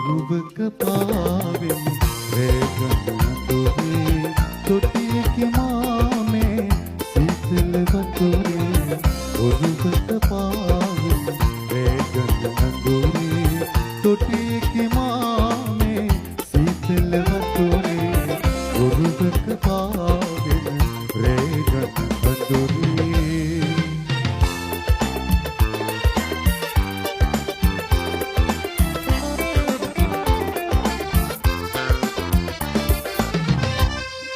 ඔරුවක පාවෙන රේගනතුරේ තොටියක මාමේ සීතල වතුරේ ඔරුවක පාවෙන රේගනතුරේ තොටියක මාමේ සීතල වතුරේ ඔරුවක පාවෙන රේගනතුරේ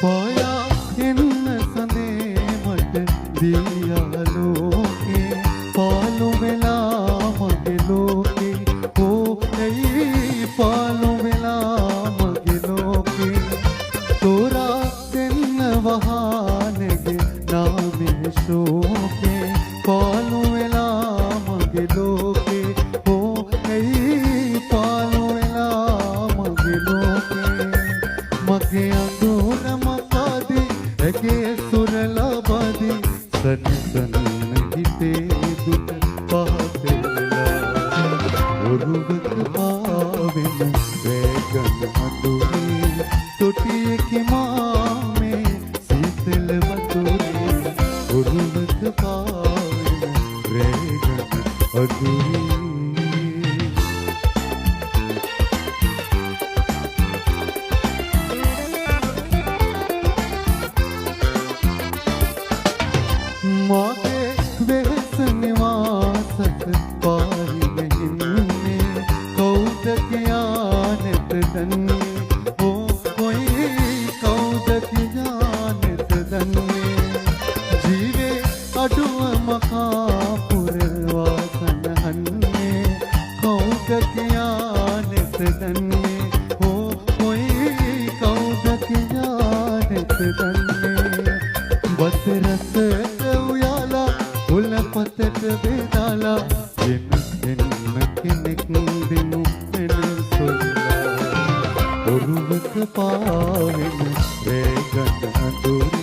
පායා එන්න සඳේ මට දියා ලෝකේ පාළු වෙලා මගේ ලෝකේ ඕ ඇයි පාළු වෙලා මගේ ලෝකේ තෝරා දෙන්න වහනෙගේ නාමේ ශෝකේ පාළු වෙලා මගේ ලෝකේ ඕ ඇයි පාළු වෙලා මගේ ලෝකේ මගේ අඳුන මකදී ඇගේ සුර ලබදී සනිසන හිතේ දුක පහදෙලා ඔරුවක පාවෙන වේගන අඳුරේ තොටියක මාමේ සීතල වතුරේ ඔරුවක පාවෙන වේගන අඳුරේ මාගේ වෙහස නිවාසක පාරිවෙන්නේ කවුද කියානෙත දන්නේ ඕ කොයි කවුද කියානෙත දන්නේ ජීවේ අඩුව මකා පුරවා සනහන්නේ කවුද කියානෙත දන්නේ ඕ කොයි කවුද කියානෙත දන්නේ බත් රසට උයාලා උලපතට බෙදාලා එන්න කෙනෙක් දෙනු වෙන සොල්ලා ඔරුවක පාවෙන වේගන අඳුර